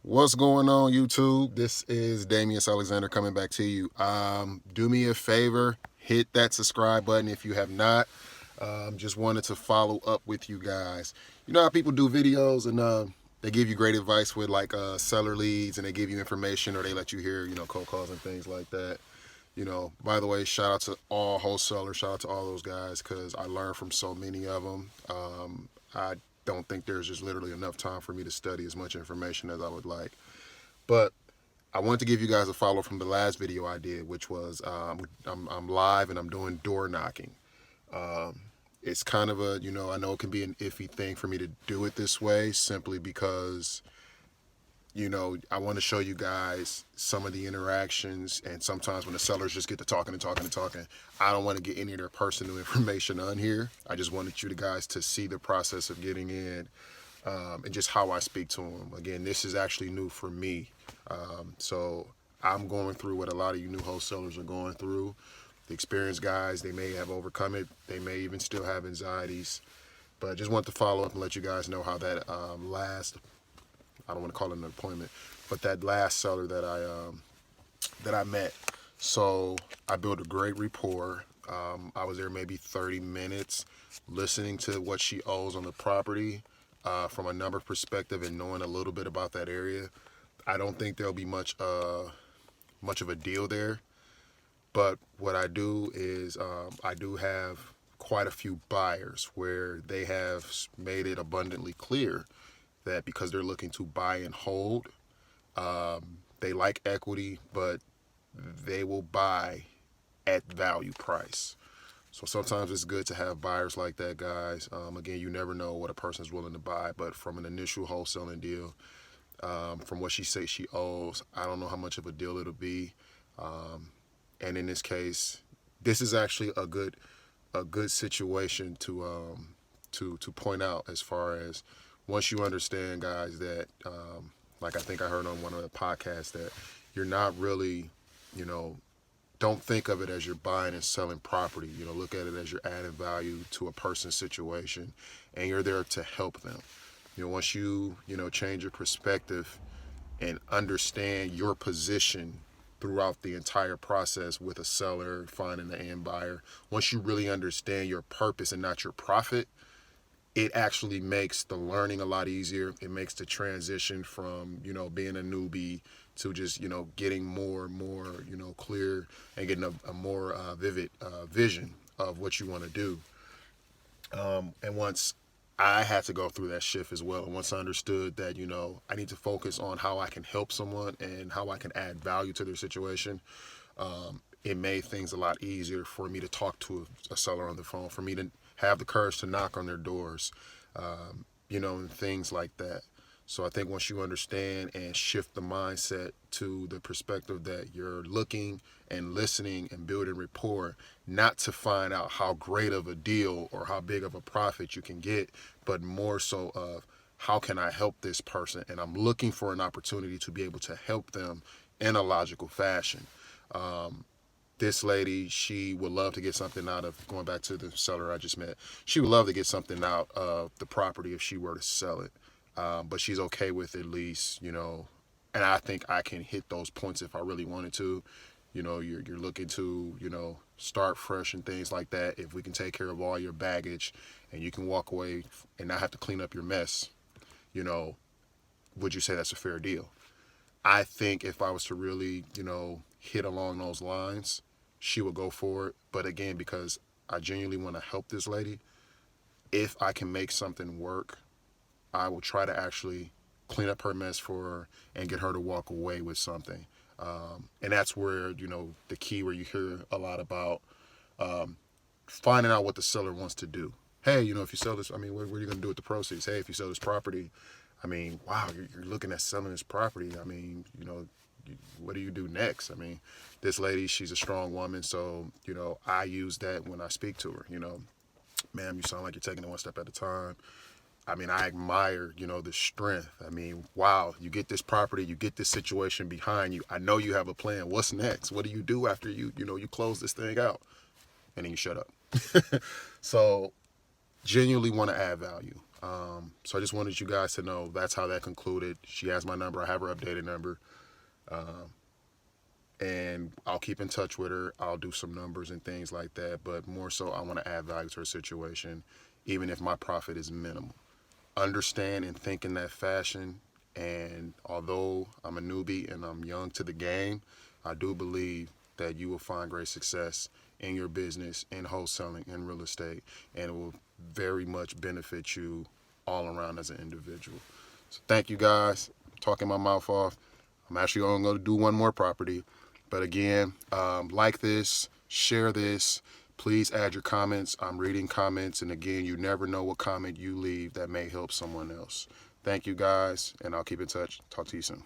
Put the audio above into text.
What's going on, YouTube? This is Damius Alexander coming back to you. Do me a favor, hit that subscribe button if you have not. Just wanted to follow up with you guys. You know how people do videos and they give you great advice with like seller leads, and they give you information, or they let you hear, cold calls and things like that. By the way, shout out to all wholesalers, shout out to all those guys, because I learned from so many of them. I don't think there's just literally enough time for me to study as much information as I would like. But I wanted to give you guys a follow from the last video I did, which was I'm live and I'm doing door knocking. It's kind of a, I know it can be an iffy thing for me to do it this way, simply because I want to show you guys some of the interactions, and sometimes when the sellers just get to talking and talking and talking, I don't want to get any of their personal information on here. I just wanted you guys to see the process of getting in, and just how I speak to them. Again, this is actually new for me. So I'm going through what a lot of you new wholesalers are going through. The experienced guys, they may have overcome it. They may even still have anxieties. But I just want to follow up and let you guys know how that I don't want to call it an appointment, but that last seller that I met. So I built a great rapport. I was there maybe 30 minutes listening to what she owes on the property, from a number perspective, and knowing a little bit about that area. I don't think there'll be much of a deal there, but what I do is I do have quite a few buyers where they have made it abundantly clear that because they're looking to buy and hold, they like equity, but they will buy at value price. So sometimes it's good to have buyers like that, guys. Again, you never know what a person's willing to buy, but from an initial wholesaling deal, from what she says she owes, I don't know how much of a deal it'll be. And in this case, this is actually a good situation to point out, as far as, once you understand, guys, that like I think I heard on one of the podcasts, that you're not really, you know, don't think of it as you're buying and selling property. Look at it as you're adding value to a person's situation, and you're there to help them. Once you change your perspective and understand your position throughout the entire process with a seller finding the end buyer, once you really understand your purpose and not your profit, it actually makes the learning a lot easier. It makes the transition from, being a newbie to just, getting more and more, clear, and getting a more vivid vision of what you want to do. And once I had to go through that shift as well, and once I understood that, I need to focus on how I can help someone and how I can add value to their situation, it made things a lot easier for me to talk to a seller on the phone, for me to have the courage to knock on their doors, and things like that. So I think once you understand and shift the mindset to the perspective that you're looking and listening and building rapport, not to find out how great of a deal or how big of a profit you can get, but more so of, how can I help this person? And I'm looking for an opportunity to be able to help them in a logical fashion. This lady, she would love to get something out of, going back to the seller I just met, she would love to get something out of the property if she were to sell it. But she's okay with at least, and I think I can hit those points if I really wanted to. You're looking to, start fresh and things like that. If we can take care of all your baggage and you can walk away and not have to clean up your mess, you know, would you say that's a fair deal? I think if I was to really, hit along those lines, she would go for it. But again, because I genuinely want to help this lady, if I can make something work, I will try to actually clean up her mess for her and get her to walk away with something. And that's where, the key, where you hear a lot about finding out what the seller wants to do. Hey, if you sell this, what are you going to do with the proceeds? Hey, if you sell this property, wow, you're looking at selling this property. What do you do next? This lady, she's a strong woman, so, I use that when I speak to her. Ma'am, you sound like you're taking it one step at a time. I admire, the strength. Wow, you get this property, you get this situation behind you. I know you have a plan. What's next? What do you do after you close this thing out? And then you shut up. So, genuinely want to add value. So I just wanted you guys to know that's how that concluded. She has my number. I have her updated number. And I'll keep in touch with her. I'll do some numbers and things like that. But more so, I want to add value to her situation, even if my profit is minimal. Understand and think in that fashion. And although I'm a newbie and I'm young to the game, I do believe that you will find great success in your business, in wholesaling, in real estate, and it will very much benefit you all around as an individual. So thank you guys. I'm talking my mouth off. I'm actually only going to do one more property. But again, like this, share this. Please add your comments. I'm reading comments. And again, you never know what comment you leave that may help someone else. Thank you guys, and I'll keep in touch. Talk to you soon.